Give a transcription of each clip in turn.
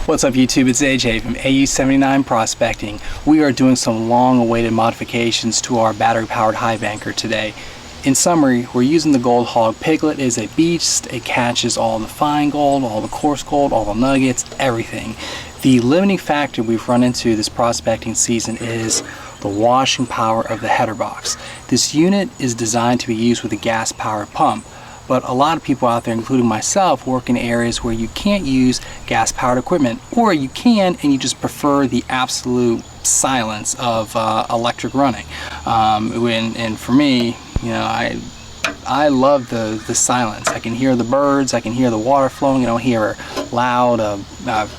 What's up YouTube, it's AJ from AU79 Prospecting. We are doing some long-awaited modifications to our battery-powered highbanker today. In summary, we're using the Gold Hog Piglet. It is a beast. It catches all the fine gold, all the coarse gold, all the nuggets, everything. The limiting factor we've run into this prospecting season is the washing power of the header box. This unit is designed to be used with a gas-powered pump. But a lot of people out there, including myself, work in areas where you can't use gas-powered equipment, or you can and you just prefer the absolute silence of electric running. And for me, you know, I love the silence. I can hear the birds, I can hear the water flowing, I don't hear a loud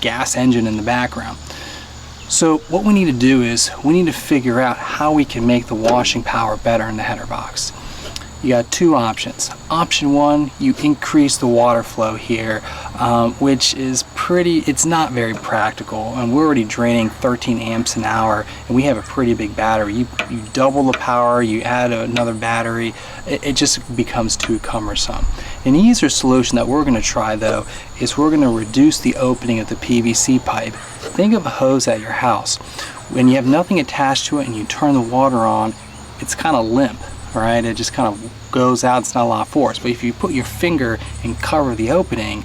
gas engine in the background. So what we need to do is we need to figure out how we can make the washing power better in the header box. You got two options. Option one, you increase the water flow here, which is it's not very practical, and we're already draining 13 amps an hour, and we have a pretty big battery. You double the power, you add another battery, it just becomes too cumbersome. An easier solution that we're going to try though is we're going to reduce the opening of the PVC pipe. Think of a hose at your house. When you have nothing attached to it and you turn the water on, it's kind of limp. Right, it just kind of goes out, it's not a lot of force. But if you put your finger and cover the opening,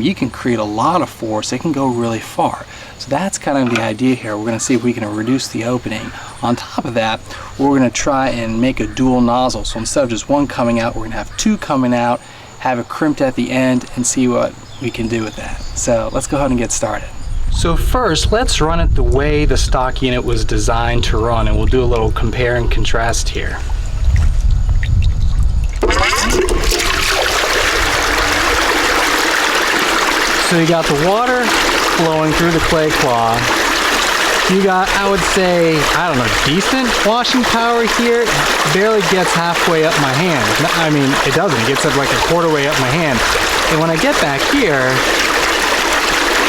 you can create a lot of force. It can go really far. So that's kind of the idea here. We're going to see if we can reduce the opening. On top of that, we're going to try and make a dual nozzle. So instead of just one coming out, we're going to have two coming out, have it crimped at the end, and see what we can do with that. So let's go ahead and get started. So first, let's run it the way the stock unit was designed to run, and we'll do a little compare and contrast here. So you got the water flowing through the clay cloth. You got, I would say, I don't know, decent washing power here. It barely gets halfway up my hand. I mean, it doesn't. It gets up like a quarter way up my hand. And when I get back here,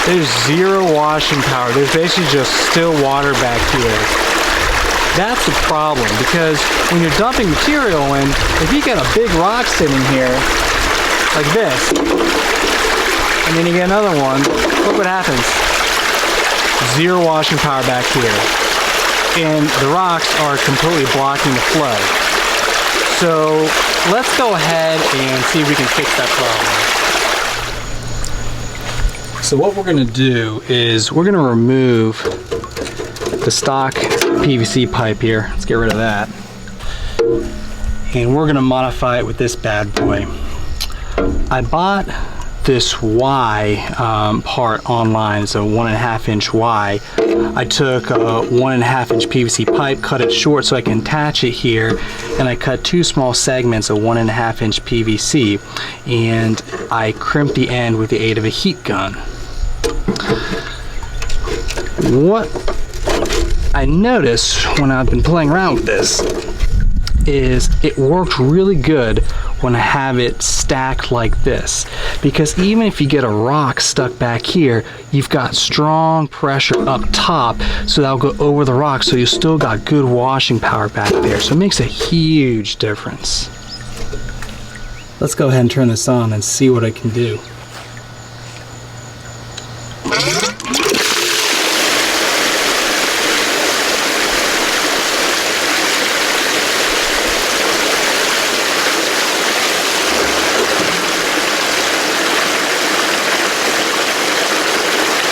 there's zero washing power. There's basically just still water back here. That's a problem, because when you're dumping material in, if you get a big rock sitting here, like this, and then you get another one, look what happens. Zero washing power back here. And the rocks are completely blocking the flow. So let's go ahead and see if we can fix that problem. So what we're going to do is we're going to remove the stock PVC pipe here. Let's get rid of that. And we're going to modify it with this bad boy. I bought this Y part online. It's a 1.5 inch Y. I took a 1.5 inch PVC pipe, cut it short so I can attach it here, and I cut two small segments of 1.5 inch PVC, and I crimped the end with the aid of a heat gun. What I noticed when I've been playing around with this is it works really good when I have it stacked like this, because even if you get a rock stuck back here, you've got strong pressure up top, so that'll go over the rock, so you still got good washing power back there. So it makes a huge difference. Let's go ahead and turn this on and see what I can do.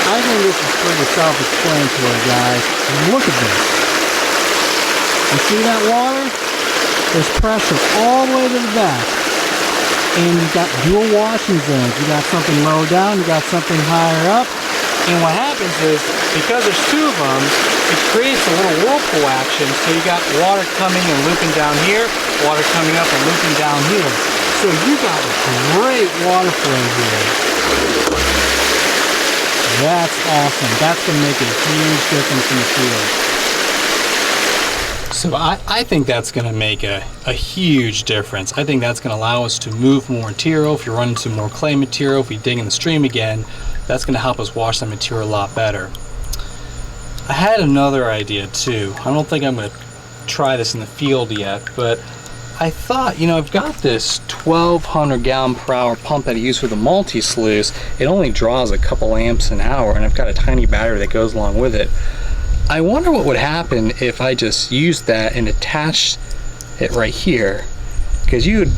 I think this is pretty self-explanatory, guys. Look at this. You see that water? There's pressure all the way to the back. And you've got dual washing zones. You got something lower down, you got something higher up. And what happens is, because there's two of them, it creates a little whirlpool action. So you got water coming and looping down here, water coming up and looping down here. So you got great water flow here. That's awesome. That's going to make a huge difference in the field. So I think that's going to make a huge difference. I think that's going to allow us to move more material. If you're running into more clay material, if we dig in the stream again, that's going to help us wash the material a lot better. I had another idea too. I don't think I'm going to try this in the field yet, but I thought, you know, I've got this 1200 gallon per hour pump that I use for the multi-sluice. It only draws a couple amps an hour, and I've got a tiny battery that goes along with it. I wonder what would happen if I just used that and attached it right here, because you would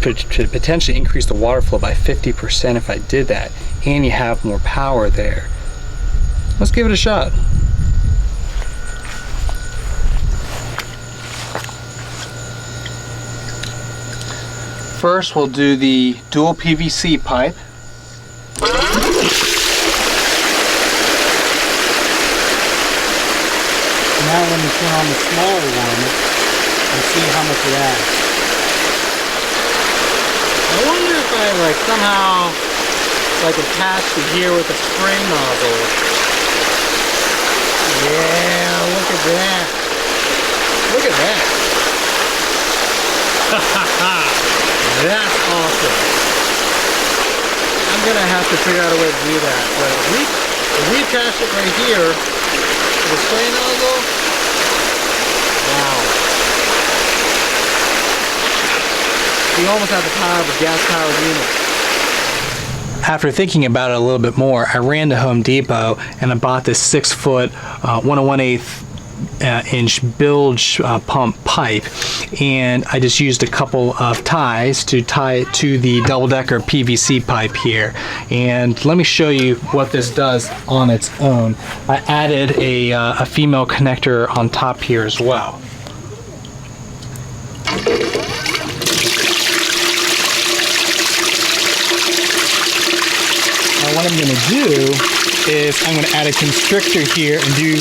potentially increase the water flow by 50% if I did that, and you have more power there. Let's give it a shot. First, we'll do the dual PVC pipe. Now let me turn on the smaller one and see how much it adds. I wonder if I somehow attach it here with a spray nozzle. Yeah, look at that. Look at that. That's awesome. I'm gonna have to figure out a way to do that. But if we attach it right here to the spray nozzle, wow. You almost have the power of a gas-powered unit. After thinking about it a little bit more, I ran to Home Depot and I bought this 6-foot 1/1/8 inch bilge pump pipe, and I just used a couple of ties to tie it to the double-decker PVC pipe here. And let me show you what this does on its own. I added a female connector on top here as well. Now what I'm going to do is I'm going to add a constrictor here and do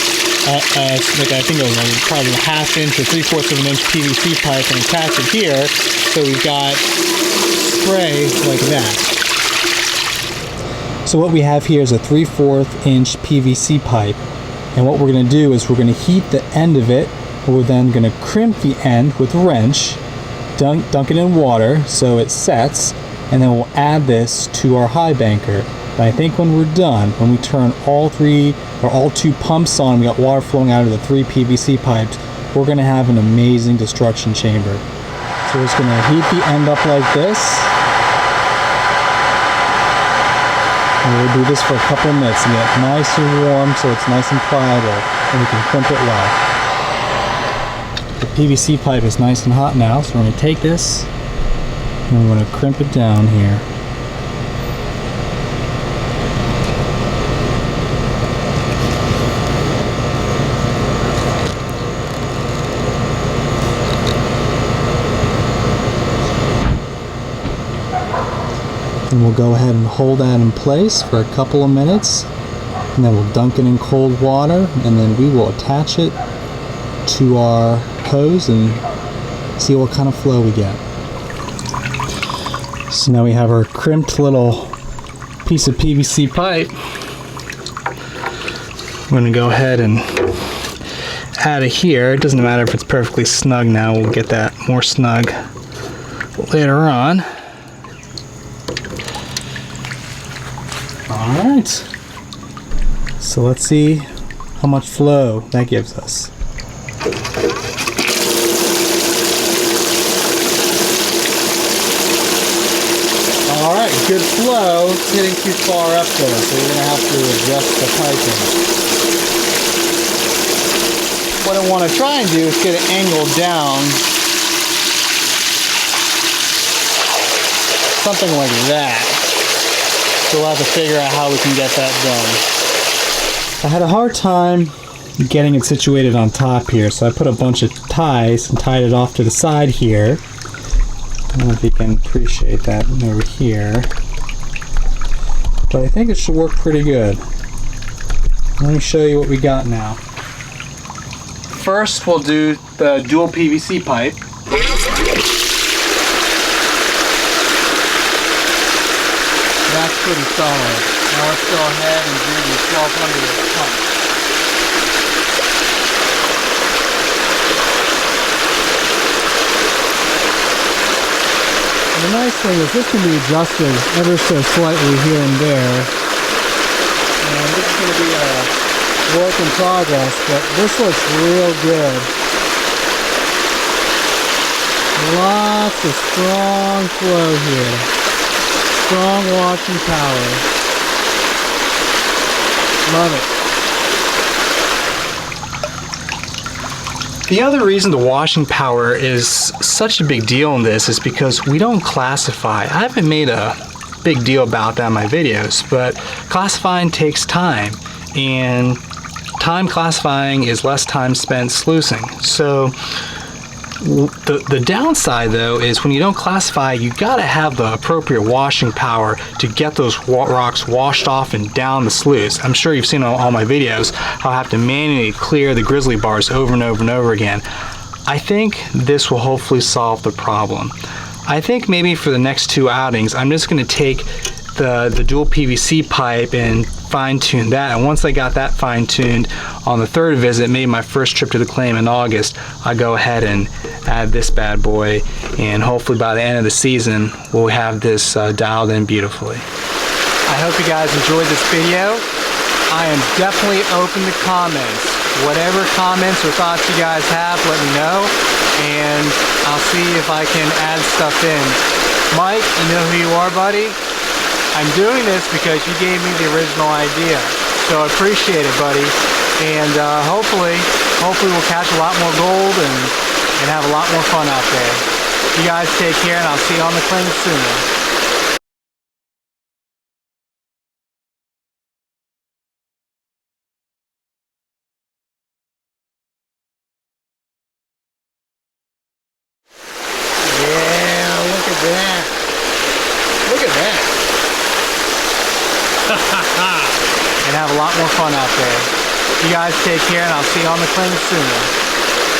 like I think it was probably a 1/2 inch or 3/4 of an inch PVC pipe and attach it here, so we've got spray like that. So what we have here is a 3/4 inch PVC pipe, and what we're going to do is we're going to heat the end of it. We're then going to crimp the end with a wrench, dunk it in water so it sets, and then we'll add this to our high banker. And I think when we're done, when we turn all two pumps on, we got water flowing out of the 3 PVC pipes, we're going to have an amazing destruction chamber. So we're just going to heat the end up like this. And we'll do this for a couple of minutes and get it nice and warm so it's nice and pliable, and we can crimp it well. The PVC pipe is nice and hot now, so we're going to take this and we're going to crimp it down here. And we'll go ahead and hold that in place for a couple of minutes, and then we'll dunk it in cold water, and then we will attach it to our hose and see what kind of flow we get. So now we have our crimped little piece of PVC pipe. I'm going to go ahead and add it here. It doesn't matter if it's perfectly snug now, we'll get that more snug later on. Alright, so let's see how much flow that gives us. Alright, good flow. It's getting too far up there, so we're going to have to adjust the piping. What I want to try and do is get it angled down, something like that. So we'll have to figure out how we can get that done. I had a hard time getting it situated on top here, so I put a bunch of ties and tied it off to the side here. I don't know if you can appreciate that over here, but I think it should work pretty good. Let me show you what we got now. First, we'll do the dual PVC pipe. That's pretty solid. Now let's go ahead and do the 1200 pump. And the nice thing is this can be adjusted ever so slightly here and there. And this is going to be a work in progress, but this looks real good. Lots of strong flow here. Strong washing power. Love it. The other reason the washing power is such a big deal in this is because we don't classify. I haven't made a big deal about that in my videos, but classifying takes time, and time classifying is less time spent sluicing. So the downside though is when you don't classify, you gotta have the appropriate washing power to get those rocks washed off and down the sluice. I'm sure you've seen on all my videos how I have to manually clear the grizzly bars over and over and over again. I think this will hopefully solve the problem. I think maybe for the next 2 outings, I'm just gonna take the dual PVC pipe and fine-tune that, and once I got that fine-tuned on the 3rd visit, maybe my first trip to the claim in August, I go ahead and add this bad boy, and hopefully by the end of the season we'll have this dialed in beautifully. I hope you guys enjoyed this video. I am definitely open to comments. Whatever comments or thoughts you guys have, let me know, and I'll see if I can add stuff in. Mike, you know who you are, buddy? I'm doing this because you gave me the original idea, so I appreciate it, buddy. And hopefully we'll catch a lot more gold and have a lot more fun out there. You guys take care, and I'll see you on the claim soon. And have a lot more fun out there. You guys take care, and I'll see you on the claim soon.